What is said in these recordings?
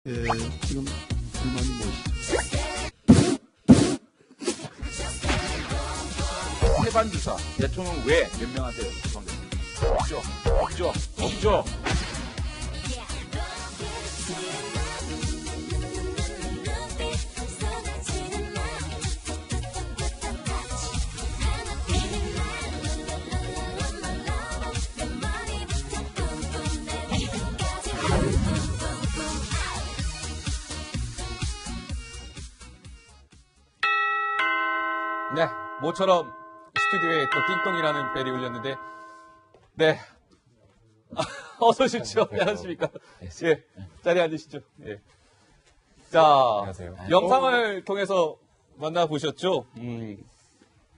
예, 지금 불만이 무엇이죠? 태반 주사 대통령 외 몇 명한테 구성됐습니까? 없죠. 네, 모처럼 스튜디오에 또 띵똥이라는 벨이 울렸는데, 네. 어서 오십시오. 안녕하십니까. 예, 자리에 앉으시죠. 예. 자, 안녕하세요. 영상을 통해서 만나보셨죠?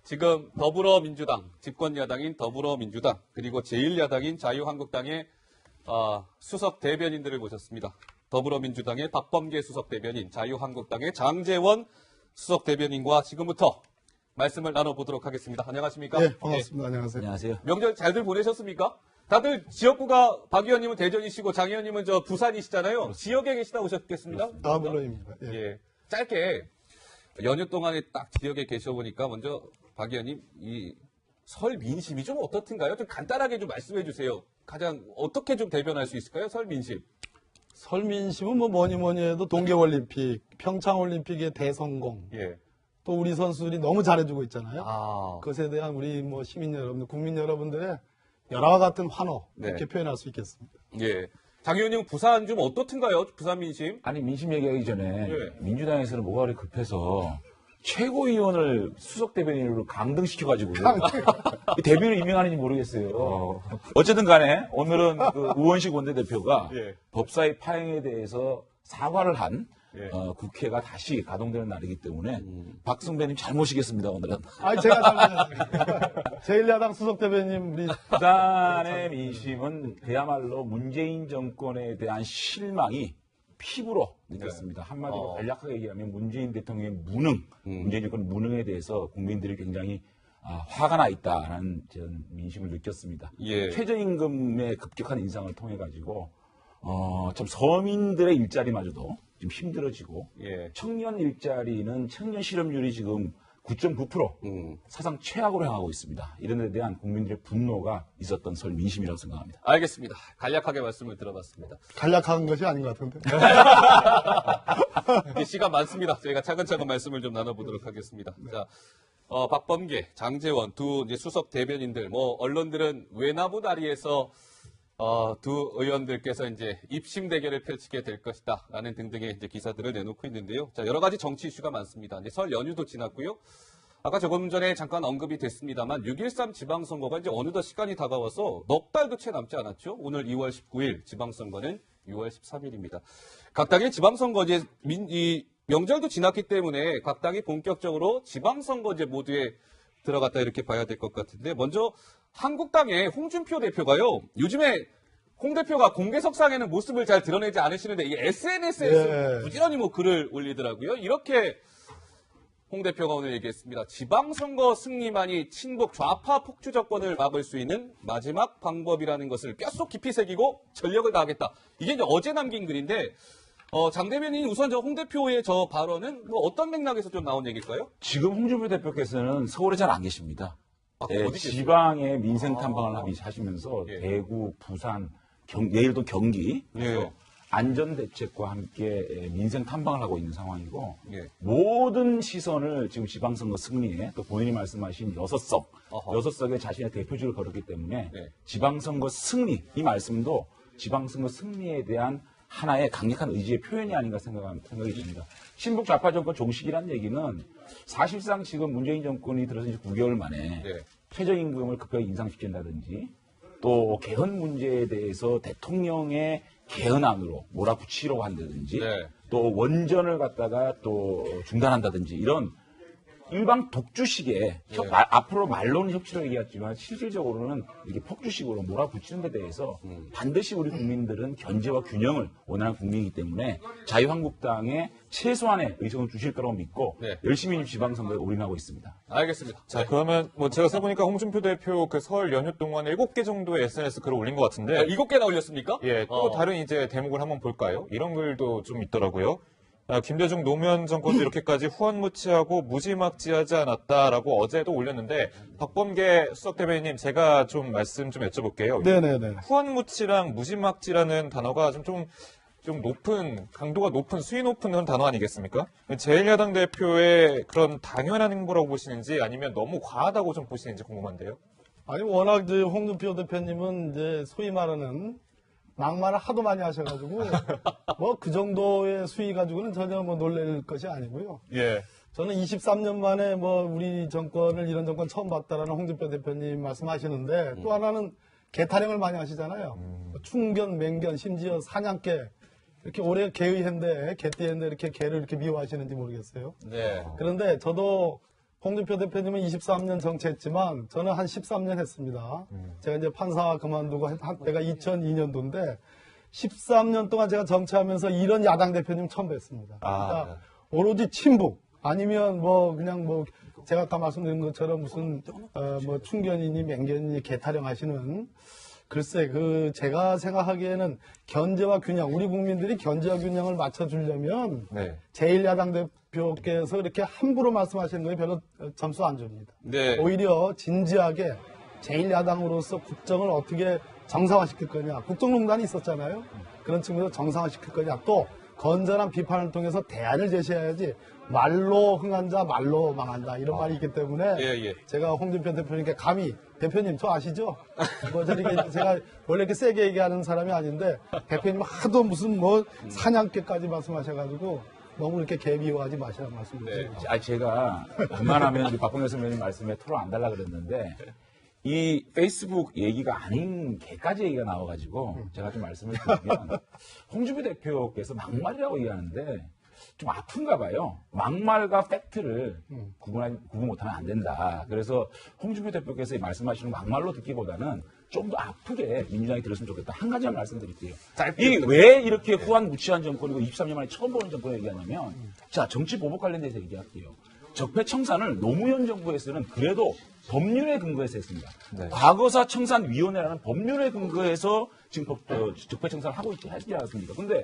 지금 더불어민주당, 집권야당인 더불어민주당, 그리고 제1야당인 자유한국당의 수석 대변인들을 모셨습니다. 더불어민주당의 박범계 수석 대변인, 자유한국당의 장제원 수석 대변인과 지금부터 말씀을 나눠보도록 하겠습니다. 안녕하십니까? 네, 반갑습니다. 안녕하세요. 안녕하세요. 명절 잘들 보내셨습니까? 다들 지역구가 박 의원님은 대전이시고 장 의원님은 저 부산이시잖아요. 지역에 계시다 오셨겠습니다? 아, 물론입니다. 예. 예. 짧게 연휴 동안에 딱 지역에 계셔보니까 먼저 박 의원님 이 설 민심이 좀 어떻든가요? 좀 간단하게 좀 말씀해 주세요. 가장 어떻게 좀 대변할 수 있을까요? 설 민심. 설민심은 뭐 뭐니 해도 동계올림픽, 평창올림픽의 대성공. 예. 또 우리 선수들이 너무 잘해주고 있잖아요. 아. 그것에 대한 우리 뭐 시민 여러분들, 국민 여러분들의 열화와 같은 환호 네. 이렇게 표현할 수 있겠습니다. 예. 장 의원님 부산 좀 어떻든가요? 부산 민심. 아니 민심 얘기하기 전에 예. 민주당에서는 뭐가 그렇게 급해서 최고위원을 수석 대변인으로 강등시켜가지고 이 대변인을 임명하는지 모르겠어요. 어쨌든 간에 오늘은 그 우원식 원내대표가 예. 법사위 파행에 대해서 사과를 한 예. 국회가 다시 가동되는 날이기 때문에 박승배님 잘 모시겠습니다 오늘은. 아, 제가 잘못했습니다. 제1야당 수석 대변인 우리 부산의 민심은 그야말로 문재인 정권에 대한 실망이 피부로 느꼈습니다. 한마디로 간략하게 얘기하면 문재인 대통령의 무능, 문재인 정권 무능에 대해서 국민들이 굉장히 화가 나 있다라는 저는 민심을 느꼈습니다. 예. 최저임금의 급격한 인상을 통해 가지고 참 서민들의 일자리마저도 좀 힘들어지고 예. 청년 일자리는 청년 실업률이 지금 9.9% 사상 최악으로 향하고 있습니다. 이런 데 대한 국민들의 분노가 있었던 설 민심이라고 생각합니다. 알겠습니다. 간략하게 말씀을 들어봤습니다. 간략한 것이 아닌 것 같은데. 이제 시간 많습니다. 저희가 차근차근 말씀을 좀 나눠보도록 하겠습니다. 자, 박범계, 장제원 두 이제 수석 대변인들, 뭐 언론들은 외나부 다리에서 두 의원들께서 이제 입심 대결을 펼치게 될 것이다라는 등등의 이제 기사들을 내놓고 있는데요. 자, 여러 가지 정치 이슈가 많습니다. 이제 설 연휴도 지났고요. 아까 조금 전에 잠깐 언급이 됐습니다만 6.13 지방선거가 이제 어느덧 시간이 다가와서 넉 달도 채 남지 않았죠. 오늘 2월 19일, 지방선거는 6월 13일입니다. 각 당의 지방선거 이제 이 명절도 지났기 때문에 각 당이 본격적으로 지방선거제 모드에 들어갔다 이렇게 봐야 될 것 같은데 먼저 한국당의 홍준표 대표가요. 요즘에 홍 대표가 공개석상에는 모습을 잘 드러내지 않으시는데 이 SNS에서 예. 부지런히 뭐 글을 올리더라고요. 이렇게 홍 대표가 오늘 얘기했습니다. 지방선거 승리만이 친북 좌파 폭주 정권을 막을 수 있는 마지막 방법이라는 것을 뼛속 깊이 새기고 전력을 다하겠다. 이게 이제 어제 남긴 글인데 장 대변인이 우선 저 홍 대표의 저 발언은 뭐 어떤 맥락에서 좀 나온 얘기일까요? 지금 홍준표 대표께서는 서울에 잘 안 계십니다. 어디 계세요? 지방의 민생 탐방을 하시면서 예. 대구, 부산, 내일도 경기 예. 안전대책과 함께 민생 탐방을 하고 있는 상황이고 예. 모든 시선을 지금 지방선거 승리에 또 본인이 말씀하신 어허. 6석의 자신의 대표주를 걸었기 때문에 네. 지방선거 승리 이 말씀도 지방선거 승리에 대한 하나의 강력한 의지의 표현이 아닌가 생각이 듭니다. 친북 좌파 정권 종식이라는 얘기는 사실상 지금 문재인 정권이 들어서 이제 9개월 만에 네. 최저임금을 급하게 인상시킨다든지 또 개헌 문제에 대해서 대통령의 개헌안으로 몰아붙이려고 한다든지 네. 또 원전을 갖다가 또 중단한다든지 이런 일방 독주식의 앞으로 말로는 협치로 얘기했지만 실질적으로는 이게 폭주식으로 몰아붙이는 데 대해서 반드시 우리 국민들은 견제와 균형을 원하는 국민이기 때문에 자유한국당에 최소한의 의석을 주실 거라고 믿고 네. 열심히 지방선거에 올인하고 있습니다. 알겠습니다. 자, 그러면 뭐 제가 써보니까 홍준표 대표 그 설 연휴 동안 7개 정도의 SNS 글을 올린 것 같은데 7개나 올렸습니까? 예, 또 다른 이제 대목을 한번 볼까요? 이런 글도 좀 있더라고요. 김대중 노무현 정권도 이렇게까지 후한무치하고 무지막지하지 않았다라고 어제도 올렸는데 박범계 수석 대변인님 제가 좀 말씀 좀 여쭤볼게요. 네네네. 후한무치랑 무지막지라는 단어가 좀 높은 강도가 높은 수위 높은 그런 단어 아니겠습니까? 제1야당 대표의 그런 당연한 행보라고 보시는지 아니면 너무 과하다고 좀 보시는지 궁금한데요. 아니 워낙 이제 홍준표 대표님은 이제 소위 말하는 막말을 하도 많이 하셔가지고 뭐 그 정도의 수위 가지고는 전혀 뭐 놀랄 것이 아니고요. 예. 저는 23년 만에 뭐 우리 정권을 이런 정권 처음 봤다라는 홍준표 대표님 말씀하시는데 또 하나는 개타령을 많이 하시잖아요. 충견, 맹견, 심지어 사냥개 이렇게 올해 개의했는데 개띠했는데 이렇게 개를 이렇게 미워하시는지 모르겠어요. 네. 그런데 저도 홍준표 대표님은 23년 정치했지만 저는 한 13년 했습니다. 제가 이제 판사 그만두고 때가 2002년도인데 13년 동안 제가 정치하면서 이런 야당 대표님 처음 뵀습니다. 그러니까 오로지 친북 아니면 뭐 그냥 뭐 제가 아까 말씀드린 것처럼 무슨 뭐 충견이니 맹견이니 개타령 하시는 글쎄 제가 생각하기에는 견제와 균형 우리 국민들이 견제와 균형을 맞춰주려면 네. 제1야당 대표께서 이렇게 함부로 말씀하시는 거에 별로 점수 안 줍니다. 네. 오히려 진지하게 제1야당으로서 국정을 어떻게 정상화시킬 거냐. 국정농단이 있었잖아요. 그런 측면에서 정상화시킬 거냐. 또 건전한 비판을 통해서 대안을 제시해야지 말로 흥한자 말로 망한다 이런 말이 있기 때문에 예. 제가 홍준표 대표님께 감히 대표님 저 아시죠? 뭐 저렇게 제가 원래 이렇게 세게 얘기하는 사람이 아닌데 대표님 하도 무슨 뭐 사냥개까지 말씀하셔가지고 너무 이렇게 개미워하지 마시라는 말씀드려요. 제가 웬만하면 우리 박범계 선배님 말씀에 토론 안 달라 그랬는데 이 페이스북 얘기가 아닌 개까지 얘기가 나와가지고 제가 좀 말씀을 드리면 홍준표 대표께서 막말이라고 얘기하는데 좀 아픈가 봐요. 막말과 팩트를 구분 못하면 안 된다. 그래서 홍준표 대표께서 말씀하시는 막말로 듣기보다는 좀 더 아프게 민주당이 들었으면 좋겠다. 한 가지만 말씀드릴게요. 이 왜 이렇게 후한무치한 정권이고 23년 만에 처음 보는 정권을 얘기하냐면 자 정치 보복 관련돼서 얘기할게요. 적폐청산을 노무현 정부에서는 그래도 법률에 근거해서 했습니다. 네. 과거사 청산위원회라는 법률에 근거해서 지금 적폐청산을 하고 있지 않습니까? 근데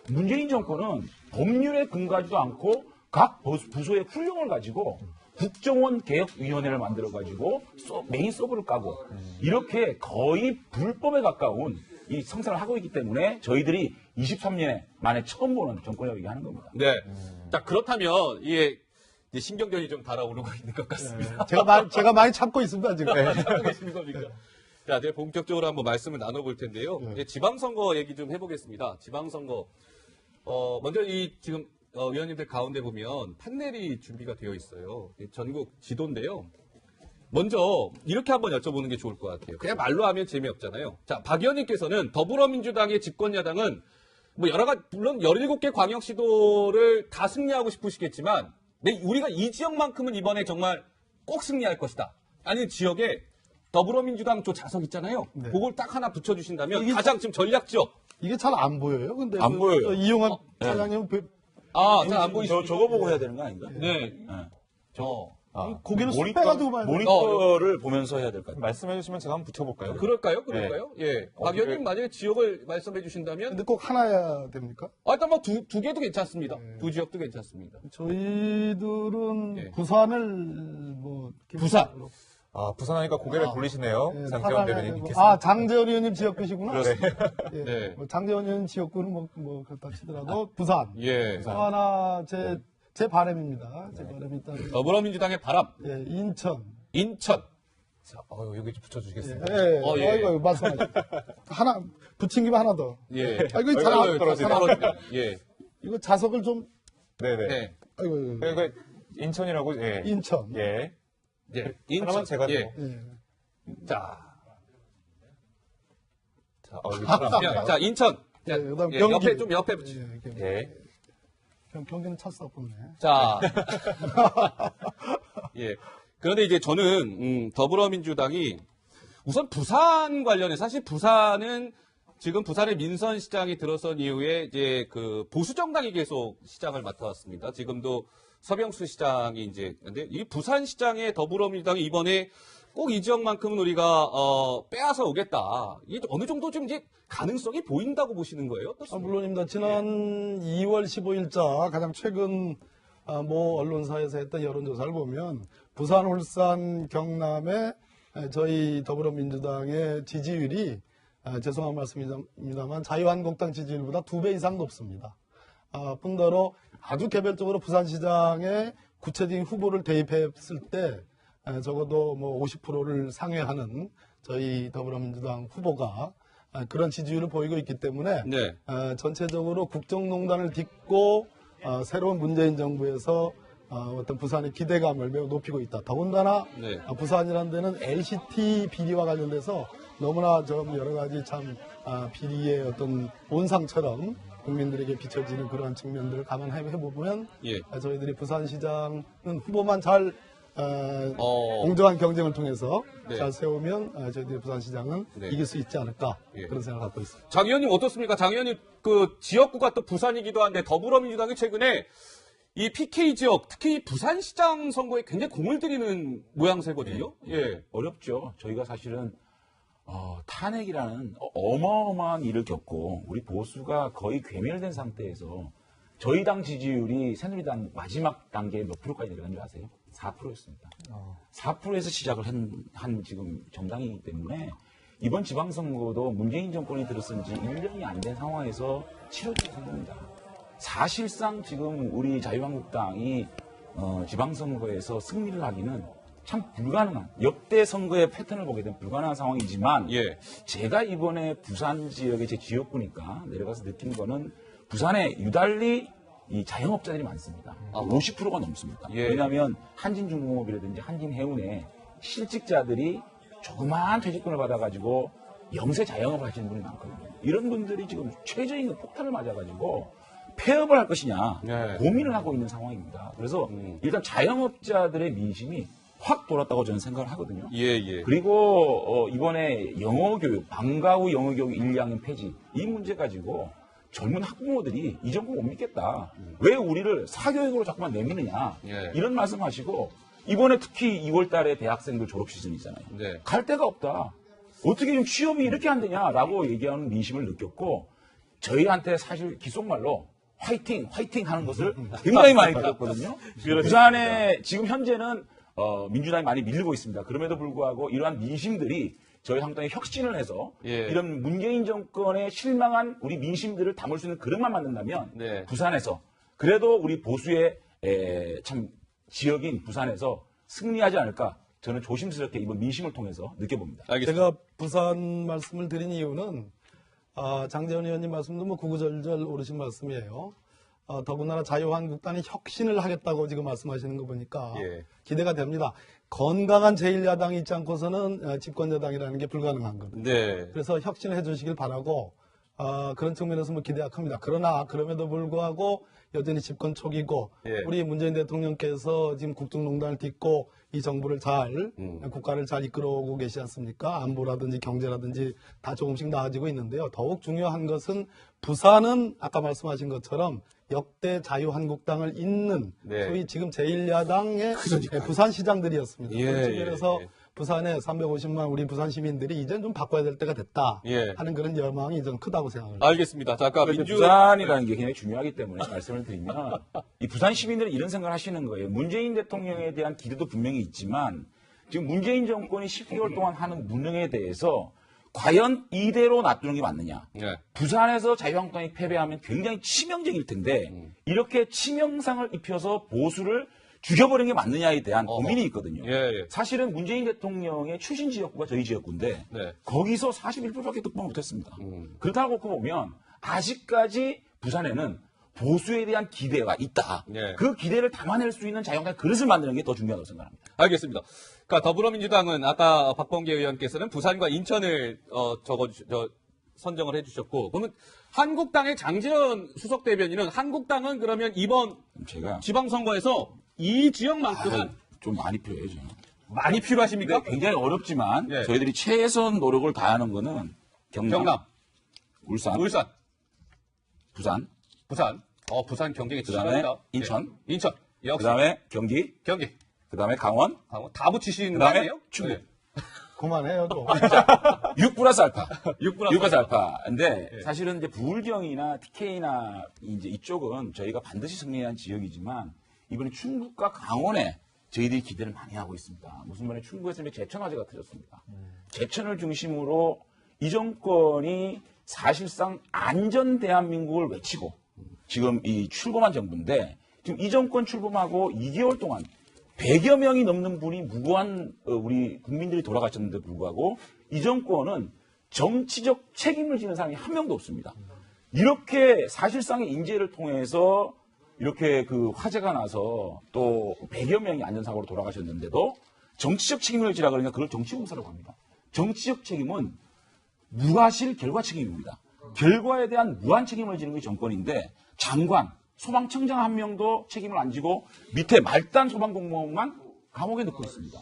문재인 정권은 법률에 근거하지도 않고 각 부서의 훈령을 가지고 국정원 개혁위원회를 만들어가지고 메인 서버를 까고 이렇게 거의 불법에 가까운 이 청산을 하고 있기 때문에 저희들이 23년 만에 처음 보는 정권이라고 얘기하는 겁니다. 네. 자, 그렇다면 이게 이제 신경전이 좀 달아오르고 있는 것 같습니다. 제가 많이 참고 있습니다 지금. 하고 계시는 겁니까? 자, 이제 본격적으로 한번 말씀을 나눠볼 텐데요. 이제 지방선거 얘기 좀 해보겠습니다. 지방선거. 먼저 지금 위원님들 가운데 보면 판넬이 준비가 되어 있어요. 전국 지도인데요. 먼저 이렇게 한번 여쭤보는 게 좋을 것 같아요. 그냥 말로 하면 재미없잖아요. 자, 박 의원님께서는 더불어민주당의 집권야당은 뭐 여러 가지 물론 17개 광역시도를 다 승리하고 싶으시겠지만 우리가 이 지역만큼은 이번에 정말 꼭 승리할 것이다. 아니 지역에 더불어민주당 저 자석 있잖아요. 네. 그걸 딱 하나 붙여주신다면 이게 가장 지금 전략 지역. 이게 잘 안 보여요. 근데 안 보여요. 이용한 차장님 잘 안 보이시죠? 저거 보고 해야 되는 거 아닌가? 네. 고개를 쑥 빼가지고 봐야 돼요. 모니터를 보면서 해야 될 것 같아요. 말씀해 주시면 제가 한번 붙여볼까요? 그럴까요? 예. 박 의원님 그- 만약에 지역을 말씀해 주신다면 근데 꼭 하나야 됩니까? 일단 뭐 두 개도 괜찮습니다. 두 지역도 괜찮습니다. 저희들은 예. 부산을 뭐 부산. 부산하니까 고개를 돌리시네요. 예, 장재원 살아가야 대변인님께서. 되고. 장재원 의원님 지역구시구나. 예. 네. 뭐 장재원 의원 지역구는 뭐 그렇다 치더라도 부산. 예. 또 하나 제 바람입니다. 제 바람이 있다면 더불어민주당의 바람. 예, 인천. 인천. 자, 여기 좀 붙여주시겠습니다. 예, 예. 아이고 말씀하시죠. 하나 붙인 김에 하나 더. 예. 아이고 잘 떨어지네. 예. 이거 자석을 좀 네네. 네. 아이고 그 인천이라고, 예. 인천. 예. 예. 하나만 제가 또. 예. 예. 자, 여기 사람. 자, 인천. 자, 예, 그다음 예, 경기. 옆에 붙이. 예, 예. 경기는 찰수 없네. 자. 예. 그런데 이제 저는 더불어민주당이 우선 부산 관련해 사실 부산은 지금 부산의 민선 시장이 들어선 이후에 이제 그 보수 정당이 계속 시장을 맡아왔습니다. 지금도 서병수 시장이 이제 근데 이 부산 시장에 더불어민주당이 이번에 꼭 이 지역만큼은 우리가 빼앗아 오겠다. 이게 어느 정도 좀 이제 가능성이 보인다고 보시는 거예요? 어떻습니까? 물론입니다. 지난 2월 15일자 가장 최근 뭐 언론사에서 했던 여론조사를 보면 부산, 울산, 경남의 저희 더불어민주당의 지지율이 죄송한 말씀입니다만 자유한국당 지지율보다 2배 이상 높습니다. 뿐더러 아주 개별적으로 부산시장에 구체적인 후보를 대입했을 때 적어도 뭐 50%를 상회하는 저희 더불어민주당 후보가 그런 지지율을 보이고 있기 때문에 네. 전체적으로 국정농단을 딛고 새로운 문재인 정부에서 어떤 부산의 기대감을 매우 높이고 있다. 더군다나 네. 부산이라는 데는 LCT 비리와 관련돼서 너무나 좀 여러 가지 참 비리의 어떤 온상처럼 국민들에게 비춰지는 그러한 측면들을 감안해 보면 예. 저희들이 부산시장은 후보만 잘 공정한 경쟁을 통해서 네. 잘 세우면 저희들이 부산시장은 네. 이길 수 있지 않을까 예. 그런 생각을 갖고 있습니다. 장 의원님 어떻습니까? 장 의원님 그 지역구가 또 부산이기도 한데 더불어민주당이 최근에 이 PK 지역, 특히 부산시장 선거에 굉장히 공을 들이는 모양새거든요. 예. 어렵죠. 저희가 사실은 탄핵이라는 어마어마한 일을 겪고 우리 보수가 거의 괴멸된 상태에서 저희 당 지지율이 새누리당 마지막 단계에 몇 프로까지 내려간 줄 아세요? 4%였습니다. 4%에서 시작을 한 지금 정당이기 때문에 이번 지방선거도 문재인 정권이 들어선 지 1년이 안 된 상황에서 치러진 선거입니다. 사실상 지금 우리 자유한국당이 지방선거에서 승리를 하기는 참 불가능한 역대 선거의 패턴을 보게 되면 불가능한 상황이지만 예. 제가 이번에 부산 지역에 제 지역구니까 내려가서 느낀 거는 부산에 유달리 이 자영업자들이 많습니다. 50%가 넘습니다. 예. 왜냐하면 한진중공업이라든지 한진해운에 실직자들이 조그마한 퇴직금을 받아가지고 영세 자영업을 하시는 분이 많거든요. 이런 분들이 지금 최저임금 폭탄을 맞아가지고 폐업을 할 것이냐 네. 고민을 하고 있는 상황입니다. 그래서 일단 자영업자들의 민심이 확 돌았다고 저는 생각을 하거든요. 예, 예. 그리고 이번에 영어교육, 방과 후 영어교육 1, 2학년 폐지 이 문제 가지고 젊은 학부모들이 이 정부 못 믿겠다. 왜 우리를 사교육으로 자꾸만 내미느냐. 예. 이런 말씀하시고 이번에 특히 2월 달에 대학생들 졸업 시즌이잖아요. 네. 갈 데가 없다. 어떻게 좀 취업이 이렇게 안 되냐라고 얘기하는 민심을 느꼈고 저희한테 사실 귓속말로 화이팅, 화이팅 하는 것을 굉장히 많이 들었거든요. 부산에 지금 현재는 민주당이 많이 밀리고 있습니다. 그럼에도 불구하고 이러한 민심들이 저희 한국당이 혁신을 해서 예. 이런 문재인 정권에 실망한 우리 민심들을 담을 수 있는 그릇만 만든다면 네. 부산에서 그래도 우리 보수의 참 지역인 부산에서 승리하지 않을까 저는 조심스럽게 이번 민심을 통해서 느껴봅니다. 알겠습니다. 제가 부산 말씀을 드린 이유는 장재원 의원님 말씀도 뭐 구구절절 옳으신 말씀이에요. 더군다나 자유한국당이 혁신을 하겠다고 지금 말씀하시는 거 보니까 예. 기대가 됩니다. 건강한 제1야당이 있지 않고서는 집권여당이라는 게 불가능한 거거든요. 네. 그래서 혁신을 해주시길 바라고 그런 측면에서 뭐 기대가 큽니다. 그러나 그럼에도 불구하고 여전히 집권 초기고 예. 우리 문재인 대통령께서 지금 국정농단을 딛고 이 정부를 잘 국가를 잘 이끌어오고 계시지 않습니까? 안보라든지 경제라든지 다 조금씩 나아지고 있는데요. 더욱 중요한 것은 부산은 아까 말씀하신 것처럼 역대 자유한국당을 잇는 네. 소위 지금 제1야당의 부산시장들이었습니다. 예, 그런 측면에서 예, 예. 부산에 350만 우리 부산 시민들이 이제는 좀 바꿔야 될 때가 됐다 예. 하는 그런 여망이 좀 크다고 생각합니다. 알겠습니다. 자, 아까 그런데 부산이라는 게 굉장히 중요하기 때문에 말씀을 드리면 이 부산 시민들은 이런 생각을 하시는 거예요. 문재인 대통령에 대한 기대도 분명히 있지만 지금 문재인 정권이 10개월 동안 하는 무능에 대해서 과연 이대로 놔두는 게 맞느냐. 네. 부산에서 자유한국당이 패배하면 굉장히 치명적일 텐데 이렇게 치명상을 입혀서 보수를 죽여버리는 게 맞느냐에 대한 고민이 있거든요. 예, 예. 사실은 문재인 대통령의 출신 지역구가 저희 지역구인데 네. 거기서 41%밖에 득표 못했습니다. 그렇다고 보면 아직까지 부산에는 보수에 대한 기대가 있다. 네. 그 기대를 담아낼 수 있는 자유한국당의 그릇을 만드는 게 더 중요하다고 생각합니다. 알겠습니다. 그러니까 더불어민주당은 아까 박범계 의원께서는 부산과 인천을 선정을 해주셨고, 그러면 한국당의 장재원 수석 대변인은 한국당은 그러면 이번 제가 지방선거에서 이 지역만큼은 좀 많이 필요해요, 저는. 많이 필요하십니까? 네, 굉장히 어렵지만 예. 저희들이 최선 노력을 다하는 거는 경남, 울산, 부산, 부산 경쟁이 그다음에 치열합니다. 인천, 예. 인천, 역시 그다음에 경기, 그다음에 강원, 다 붙이시는 거 그다음에 아니에요? 충북. 네. 그만해요, 또. 6 플러스 알파. 6 플러스 알파인데 예. 사실은 이제 부울경이나 TK나 이제 이쪽은 저희가 반드시 승리한 지역이지만 이번에 충북과 강원에 저희들이 기대를 많이 하고 있습니다. 무슨 말에 충북에서 이제 제천 화재가 터졌습니다. 제천을 중심으로 이 정권이 사실상 안전 대한민국을 외치고 지금 이 출범한 정부인데 지금 이 정권 출범하고 2개월 동안 100여 명이 넘는 분이 무고한 우리 국민들이 돌아가셨는데 불구하고 이 정권은 정치적 책임을 지는 사람이 한 명도 없습니다. 이렇게 사실상의 인재를 통해서 이렇게 그 화재가 나서 또 100여 명이 안전사고로 돌아가셨는데도 정치적 책임을 지라 그러니까 그걸 정치공사라고 합니다. 정치적 책임은 무과실 결과 책임입니다. 결과에 대한 무한 책임을 지는 게 정권인데 장관, 소방청장 한 명도 책임을 안 지고 밑에 말단 소방공무원만 감옥에 넣고 있습니다.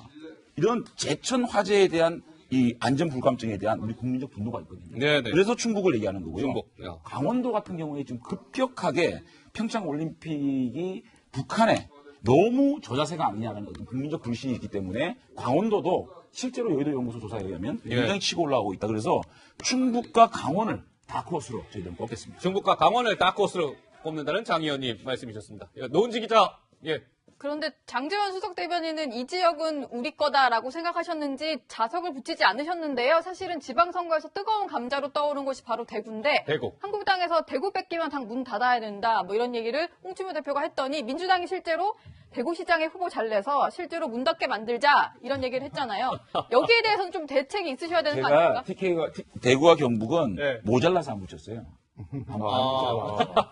이런 제천 화재에 대한 이 안전 불감증에 대한 우리 국민적 분노가 있거든요. 네네. 그래서 충북을 얘기하는 거고요. 충북. 야. 강원도 같은 경우에 좀 급격하게 평창 올림픽이 북한에 너무 저자세가 아니냐는 어떤 국민적 불신이 있기 때문에 강원도도 실제로 여의도 연구소 조사에 의하면 예. 굉장히 치고 올라오고 있다. 그래서 충북과 강원을 다크호스로 저희들은 꼽겠습니다. 중국과 강원을 다크호스로 꼽는다는 장 의원님 말씀이셨습니다. 노은지 기자, 예. 그런데 장제원 수석 대변인은 이 지역은 우리 거다라고 생각하셨는지 자석을 붙이지 않으셨는데요. 사실은 지방선거에서 뜨거운 감자로 떠오른 곳이 바로 대구인데 대구. 한국당에서 대구 뺏기면 당 문 닫아야 된다 뭐 이런 얘기를 홍준표 대표가 했더니 민주당이 실제로 대구시장에 후보 잘 내서 실제로 문 닫게 만들자 이런 얘기를 했잖아요. 여기에 대해서는 좀 대책이 있으셔야 되는 거 제가 아닙니까? 대구와 경북은 네. 모자라서 안 붙였어요.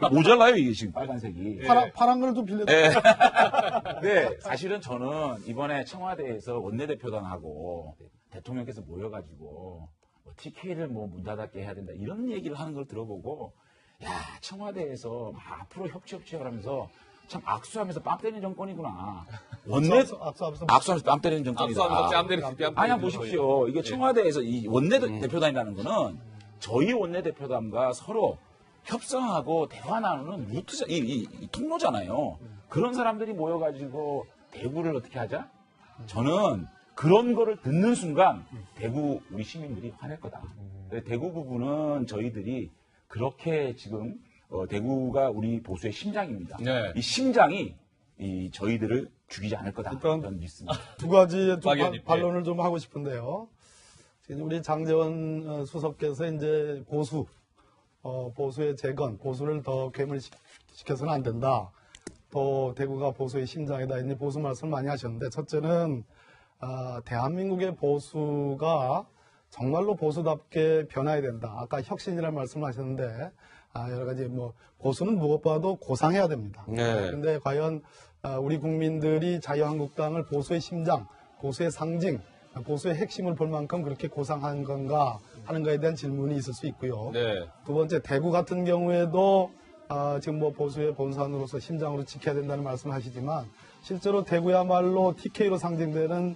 모자라요 이게 지금 빨간색이. 파란 걸 좀 빌려줘. 네, 사실은 저는 이번에 청와대에서 원내대표단하고 대통령께서 모여가지고 TK를 뭐 문 닫게 해야 된다 이런 얘기를 하는 걸 들어보고 야 청와대에서 앞으로 협치를 하면서 참 악수하면서 뺨 때리는 정권이구나. 악수하면서 뺨 때리는 정권이다. 악수하면서 뺨 때리는 아니 보십시오. 이게 청와대에서 이 원내대표단이라는 거는 저희 원내대표단과 서로 협상하고 대화 나누는 루트자, 이 통로잖아요. 그런 사람들이 모여가지고 대구를 어떻게 하자? 저는 그런 거를 듣는 순간 대구 우리 시민들이 화낼 거다. 대구 부분은 저희들이 그렇게 지금 대구가 우리 보수의 심장입니다. 네. 이 심장이 이 저희들을 죽이지 않을 거다. 일단 저는 믿습니다. 두 가지의 좀 박 의원님, 반론을 좀 하고 싶은데요. 지금 우리 장제원 수석께서 이제 보수의 재건, 보수를 더 괴물시켜서는 안 된다. 또 대구가 보수의 심장이다. 이제 보수 말씀을 많이 하셨는데 첫째는 대한민국의 보수가 정말로 보수답게 변화해야 된다. 아까 혁신이라는 말씀을 하셨는데 여러 가지 뭐 보수는 무엇보다도 고상해야 됩니다. 네. 그런데 과연 우리 국민들이 자유한국당을 보수의 심장, 보수의 상징, 보수의 핵심을 볼 만큼 그렇게 고상한 건가 하는 거에 대한 질문이 있을 수 있고요. 네. 두 번째 대구 같은 경우에도 지금 뭐 보수의 본산으로서 심장으로 지켜야 된다는 말씀하시지만 실제로 대구야말로 TK로 상징되는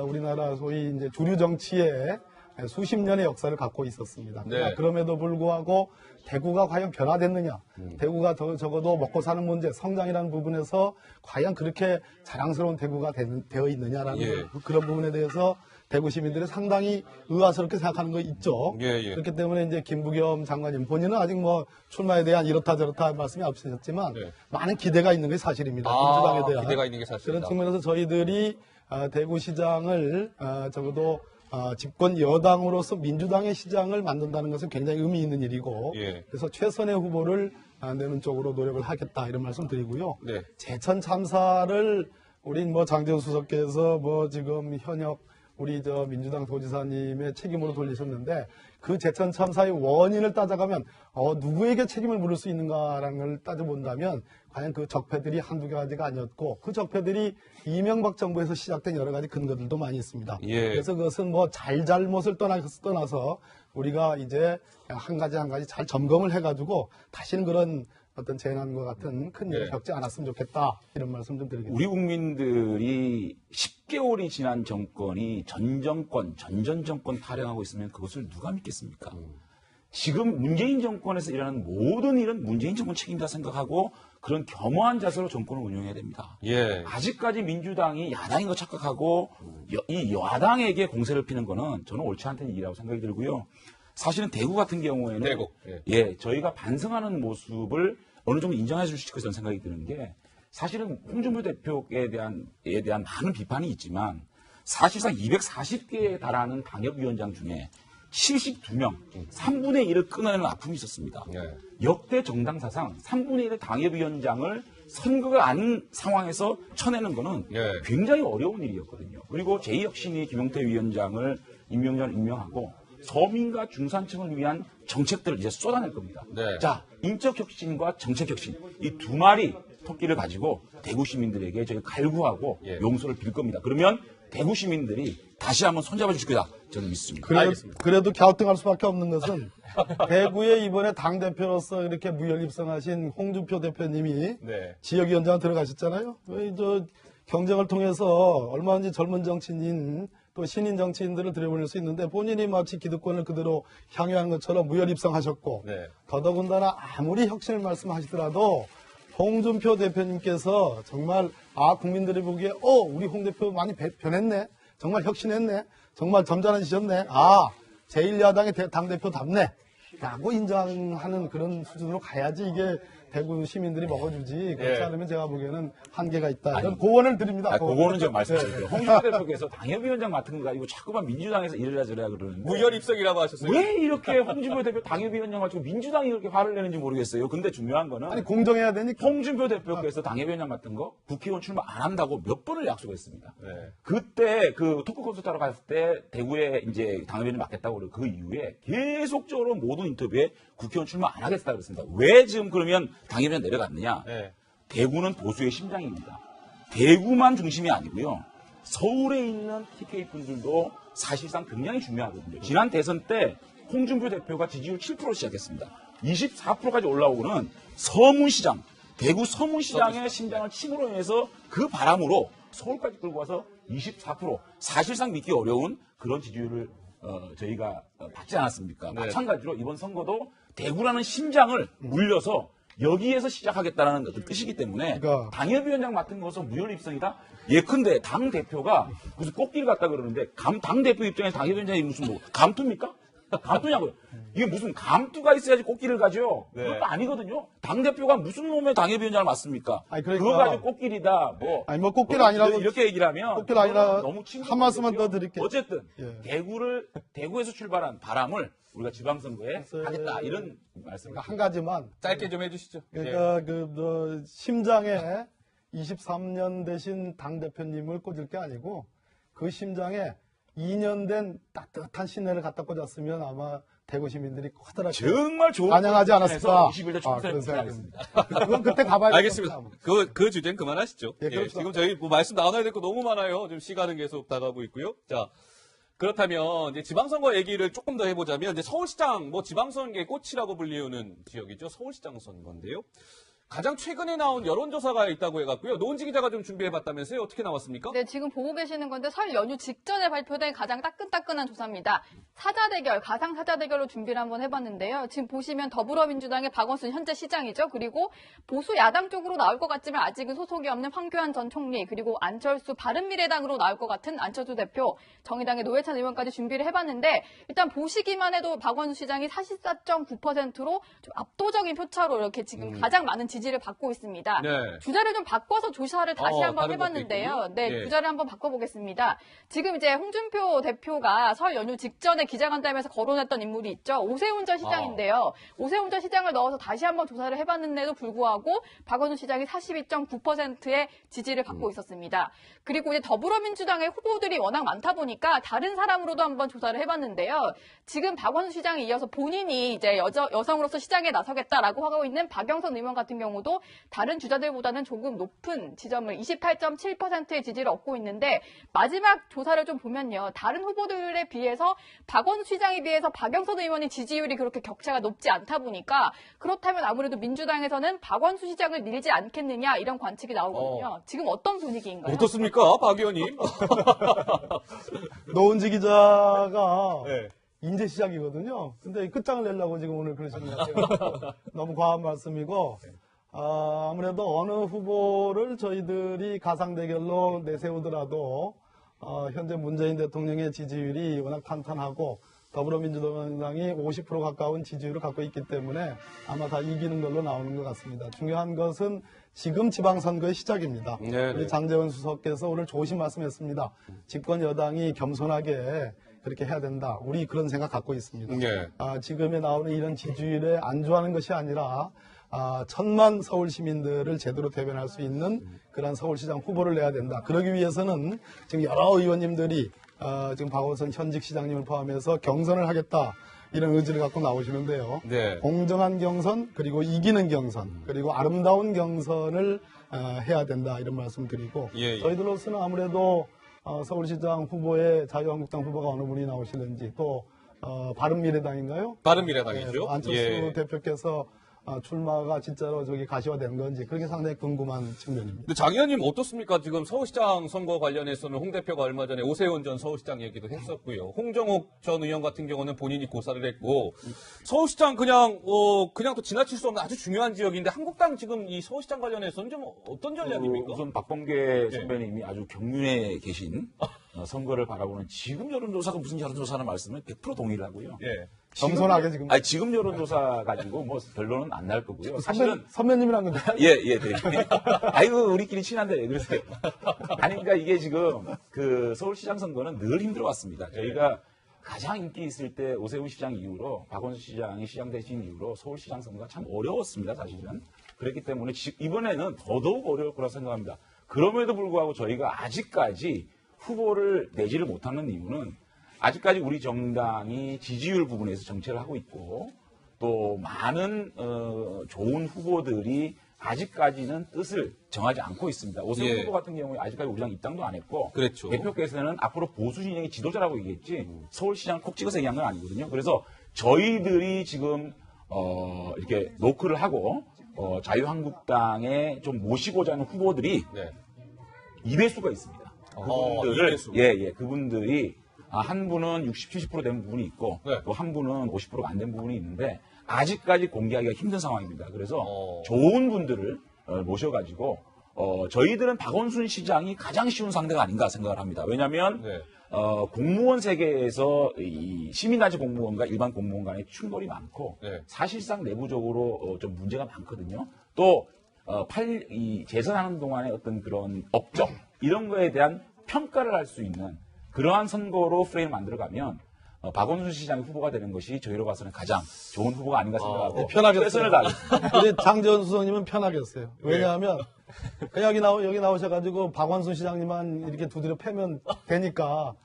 우리나라 소위 이제 주류 정치의 수십 년의 역사를 갖고 있었습니다. 네. 그럼에도 불구하고 대구가 과연 변화됐느냐? 대구가 적어도 먹고 사는 문제, 성장이라는 부분에서 과연 그렇게 자랑스러운 대구가 되어 있느냐라는 예. 그런 부분에 대해서 대구 시민들이 상당히 의아스럽게 생각하는 거 있죠. 예, 예. 그렇기 때문에 이제 김부겸 장관님 본인은 아직 뭐 출마에 대한 이렇다 저렇다 말씀이 없으셨지만 네. 많은 기대가 있는 게 사실입니다. 민주당에 대한 기대가 있는 게 사실이다. 그런 측면에서 저희들이 대구시장을 적어도 집권 여당으로서 민주당의 시장을 만든다는 것은 굉장히 의미 있는 일이고 예. 그래서 최선의 후보를 내는 쪽으로 노력을 하겠다 이런 말씀 드리고요. 네. 제천 참사를 우리 뭐 장제원 수석께서 뭐 지금 현역 우리 민주당 도지사님의 책임으로 돌리셨는데 그 제천 참사의 원인을 따져가면 누구에게 책임을 물을 수 있는가라는 걸 따져본다면 과연 그 적폐들이 한두 가지가 아니었고 그 적폐들이 이명박 정부에서 시작된 여러 가지 근거들도 많이 있습니다. 예. 그래서 그것은 뭐 잘못을 떠나서 우리가 이제 한 가지 잘 점검을 해가지고 다시는 그런 어떤 재난과 같은 큰 일을 겪지 않았으면 좋겠다. 이런 말씀 좀 드리겠습니다. 우리 국민들이 10개월이 지난 정권이 전 정권 탈영하고 있으면 그것을 누가 믿겠습니까? 지금 문재인 정권에서 일하는 모든 일은 문재인 정권 책임다 생각하고 그런 겸허한 자세로 정권을 운영해야 됩니다. 예. 아직까지 민주당이 야당인 거 착각하고 이 야당에게 공세를 피는 거는 저는 옳지 않다는 일이라고 생각이 들고요. 사실은 대구 같은 경우에는 대구. 저희가 반성하는 모습을 어느 정도 인정해 줄 수 있을 것이라는 생각이 드는 게 사실은 홍준표 대표에 대한 많은 비판이 있지만 사실상 240개에 달하는 당협위원장 중에 72명, 3분의 1을 끊어내는 아픔이 있었습니다. 예. 역대 정당 사상 3분의 1의 당협위원장을 선거가 아닌 상황에서 쳐내는 거는 예. 굉장히 어려운 일이었거든요. 그리고 제2혁신위 김용태 위원장을 임명하고 서민과 중산층을 위한 정책들을 이제 쏟아낼 겁니다. 네. 자, 인적 혁신과 정책 혁신 이 두 마리 토끼를 가지고 대구 시민들에게 저희 갈구하고 예. 용서를 빌 겁니다. 그러면 대구 시민들이 다시 한번 손잡아 주실 거다 저는 믿습니다. 그래도 갸우뚱할 수밖에 없는 것은 대구에 이번에 당대표로서 이렇게 무혈입성하신 홍준표 대표님이 네. 지역위원장 들어가셨잖아요. 경쟁을 통해서 얼마든지 젊은 정치인 또 신인 정치인들을 들여보낼 수 있는데 본인이 마치 기득권을 그대로 향유한 것처럼 무혈입성하셨고 네. 더더군다나 아무리 혁신을 말씀하시더라도 홍준표 대표님께서 정말 국민들이 보기에 우리 홍 대표 많이 변했네, 정말 혁신했네, 정말 점잖아지셨네, 제1야당의 당대표답네 라고 인정하는 그런 수준으로 가야지 이게 대구 시민들이 먹어주지. 그렇지 예. 않으면 제가 보기에는 한계가 있다. 이런 고언을 드립니다. 그거는 제가 말씀드릴게요. 홍준표 대표께서 당협위원장 맡은 거 가지고 자꾸만 민주당에서 이래라 저래라 그러는데 무혈입성이라고 하셨어요. 왜 이렇게 홍준표 대표 당협위원장 가지고 민주당이 이렇게 화를 내는지 모르겠어요. 근데 중요한 거는 아니 공정해야 되니까. 홍준표 대표께서 당협위원장 맡은 거 국회의원 출마 안 한다고 몇 번을 약속했습니다. 네. 그때 그 토크 콘서트 하러 갔을 때 대구에 이제 당협위원장 맡겠다고 그러고 그 이후에 계속적으로 모든 인터뷰에 국회의원 출마 안 하겠다 그랬습니다. 왜 지금 그러면 당협위원장 내려갔느냐? 네. 대구는 보수의 심장입니다. 대구만 중심이 아니고요. 서울에 있는 TK 분들도 사실상 굉장히 중요하거든요. 지난 대선 때 홍준표 대표가 지지율 7% 시작했습니다. 24%까지 올라오고는 서문시장, 대구 서문시장의 심장을 침으로 인해서 그 바람으로 서울까지 끌고 와서 24% 사실상 믿기 어려운 그런 지지율을 저희가 받지 않았습니까? 네. 마찬가지로 이번 선거도 대구라는 심장을 물려서 여기에서 시작하겠다는 어떤 뜻이기 때문에 그러니까. 당협위원장 맡은 것은 무혈입성이다? 예컨대 당대표가 무슨 꽃길 갔다 그러는데 당대표 입장에서 당협위원장이 무슨 뭐 감투입니까? 감투냐고요. 이게 무슨 감투가 있어야지 꽃길을 가죠. 네. 그것도 아니거든요. 당대표가 무슨 놈의 당협위원장을 맡습니까? 아니, 그러니까. 그거 가지고 꽃길이다. 아니, 꽃길 아니라고. 이렇게 얘기를 하면 꽃길 아니라 너무 한 말씀만 더 드릴게요. 어쨌든 예. 대구에서 출발한 바람을 우리가 지방선거에 하겠다 이런 말씀을 그러니까 한 가지만. 짧게 좀 해주시죠. 그러니까 심장에 23년 되신 당대표님을 꽂을 게 아니고 그 심장에 2년 된 따뜻한 신뢰를 갖다 꽂았으면 아마 대구 시민들이 커다랗게 정말 좋은 반영하지 않았을까. 20일 대 그런 총선에 생각입니다. 그건 그때 가봐야 알겠습니다. 그 주제는 그만하시죠. 예, 그렇죠. 지금 저희 뭐 말씀 나눠야 될 거 너무 많아요. 지금 시간은 계속 다가오고 있고요. 자, 그렇다면 이제 지방선거 얘기를 조금 더 해보자면 이제 서울시장 뭐 지방선거의 꽃이라고 불리우는 지역이죠. 서울시장 선거인데요. 가장 최근에 나온 여론조사가 있다고 해갖고요. 노은지 기자가 좀 준비해봤다면서요. 어떻게 나왔습니까? 네, 지금 보고 계시는 건데 설 연휴 직전에 발표된 가장 따끈따끈한 조사입니다. 사자대결, 가상 사자대결로 준비를 한번 해봤는데요. 지금 보시면 더불어민주당의 박원순 현재 시장이죠. 그리고 보수 야당 쪽으로 나올 것 같지만 아직은 소속이 없는 황교안 전 총리, 그리고 안철수 바른미래당으로 나올 것 같은 안철수 대표, 정의당의 노회찬 의원까지 준비를 해봤는데 일단 보시기만 해도 박원순 시장이 44.9%로 좀 압도적인 표차로 이렇게 지금 가장 많은 지지를 받고 있습니다. 네. 주자를 좀 바꿔서 조사를 다시 한번 다른 것도 해봤는데요. 있군요. 네, 예. 주자를 한번 바꿔보겠습니다. 지금 이제 홍준표 대표가 설 연휴 직전에 기자간담회에서 거론했던 인물이 있죠. 오세훈 전 시장인데요. 오세훈 전 시장을 넣어서 다시 한번 조사를 해봤는데도 불구하고 박원순 시장이 42.9%의 지지를 받고 있었습니다. 그리고 이제 더불어민주당의 후보들이 워낙 많다 보니까 다른 사람으로도 한번 조사를 해봤는데요. 지금 박원순 시장에 이어서 본인이 이제 여성으로서 시장에 나서겠다라고 하고 있는 박영선 의원 같은 경우도 다른 주자들보다는 조금 높은 지점을 28.7%의 지지를 얻고 있는데 마지막 조사를 좀 보면요. 다른 후보들에 비해서 박원순 시장에 비해서 박영선 의원의 지지율이 그렇게 격차가 높지 않다 보니까 그렇다면 아무래도 민주당에서는 박원순 시장을 밀지 않겠느냐 이런 관측이 나오거든요. 지금 어떤 분위기인가요? 어떻습니까, 박 의원님? 노은지 기자가 네. 인제 시작이거든요. 근데 끝장을 내려고 지금 오늘 그러시는 것 같아요. 너무 과한 말씀이고, 아무래도 어느 후보를 저희들이 가상 대결로 내세우더라도, 현재 문재인 대통령의 지지율이 워낙 탄탄하고, 더불어민주당이 50% 가까운 지지율을 갖고 있기 때문에 아마 다 이기는 걸로 나오는 것 같습니다. 중요한 것은 지금 지방선거의 시작입니다. 네네. 우리 장제원 수석께서 오늘 좋으신 말씀했습니다. 집권 여당이 겸손하게 그렇게 해야 된다. 우리 그런 생각 갖고 있습니다. 네. 지금에 나오는 이런 지지율에 안주하는 것이 아니라 1,000만 서울 시민들을 제대로 대변할 수 있는 그런 서울시장 후보를 내야 된다. 그러기 위해서는 지금 여러 의원님들이 지금 박원순 현직 시장님을 포함해서 경선을 하겠다. 이런 의지를 갖고 나오시는데요. 네. 공정한 경선, 그리고 이기는 경선, 그리고 아름다운 경선을 해야 된다. 이런 말씀 드리고 예, 예. 저희들로서는 아무래도 서울시장 후보에 자유한국당 후보가 어느 분이 나오시는지 또 바른미래당인가요? 바른미래당이죠. 안철수 예. 대표께서 출마가 진짜로 저기 가시화된 건지 그게 상당히 궁금한 측면입니다. 근데 장 의원님 어떻습니까? 지금 서울시장 선거 관련해서는 홍 대표가 얼마 전에 오세훈 전 서울시장 얘기도 했었고요. 홍정욱 전 의원 같은 경우는 본인이 고사를 했고 서울시장 그냥 또 지나칠 수 없는 아주 중요한 지역인데 한국당 지금 이 서울시장 관련해서는 좀 어떤 전략입니까? 우선 박범계 선배님이 아주 경륜에 계신 선거를 바라보는 지금 여론조사가 무슨 여론조사라는 말씀을 100% 동의를 하고요. 예. 겸손하게 지금 지금 여론조사 가지고 뭐 결론은 안 날 거고요. 사실은 선배님이란 건데. 예, 네. 아이고, 우리끼리 친한데, 왜 그러세요? 아니, 그러니까 이게 지금 그 서울시장 선거는 늘 힘들어왔습니다. 저희가 가장 인기 있을 때 오세훈 시장 이후로 박원순 시장이 시장 되신 이후로 서울시장 선거가 참 어려웠습니다, 사실은. 그렇기 때문에 이번에는 더더욱 어려울 거라 생각합니다. 그럼에도 불구하고 저희가 아직까지 후보를 내지를 못하는 이유는 아직까지 우리 정당이 지지율 부분에서 정체를 하고 있고 또 많은 좋은 후보들이 아직까지는 뜻을 정하지 않고 있습니다. 오세훈 예. 후보 같은 경우에 아직까지 우리랑 입당도 안 했고 그랬죠. 대표께서는 앞으로 보수 진영의 지도자라고 얘기했지 서울시장을 콕 찍어서 얘기한 건 아니거든요. 그래서 저희들이 지금 이렇게 노크를 하고 자유한국당에 좀 모시고자 하는 후보들이 네. 2배수가 있습니다. 그분들을 2배수. 예, 그분들이 한 분은 60, 70% 된 부분이 있고 네. 또 한 분은 50%가 안 된 부분이 있는데 아직까지 공개하기가 힘든 상황입니다. 그래서 어. 좋은 분들을 모셔가지고 저희들은 박원순 시장이 가장 쉬운 상대가 아닌가 생각을 합니다. 왜냐하면 네. 공무원 세계에서 이 시민단체 공무원과 일반 공무원 간의 충돌이 많고 네. 사실상 내부적으로 좀 문제가 많거든요. 또 재선하는 동안의 어떤 그런 업적 이런 거에 대한 평가를 할 수 있는 그러한 선거로 프레임을 만들어가면 박원순 시장이 후보가 되는 것이 저희로 봐서는 가장 좋은 후보가 아닌가 생각하고 편하겠어요. 최선을 다하겠습니다. 우리 장재원 수석님은 편하겠어요. 왜냐하면 여기 나오셔가지고 박원순 시장님만 이렇게 두드려 패면 되니까.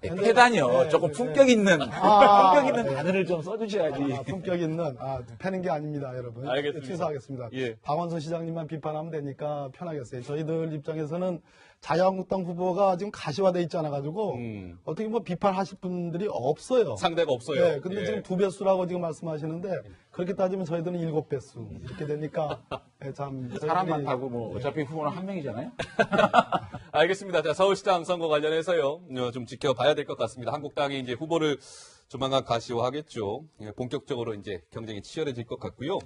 근데- 패다니요. 네, 조금 네, 품격 있는 품격 있는 단어를 좀 써주셔야지. 품격 있는 패는 게 아닙니다, 여러분. 알겠습니다. 취소하겠습니다. 예. 박원순 시장님만 비판하면 되니까 편하겠어요. 저희들 입장에서는 자유한국당 후보가 지금 가시화돼 있지 않아가지고 어떻게 뭐 비판하실 분들이 없어요. 상대가 없어요. 네, 근데 예. 지금 2배수라고 지금 말씀하시는데 그렇게 따지면 저희들은 7배수 이렇게 되니까 참 사람 저희들이- 많다고 뭐 어차피 후보는 한 명이잖아요. 알겠습니다. 자, 서울시장 선거 관련해서요, 좀 지켜봐야 될 것 같습니다. 한국당이 이제 후보를 조만간 가시화하겠죠. 예, 본격적으로 이제 경쟁이 치열해질 것 같고요.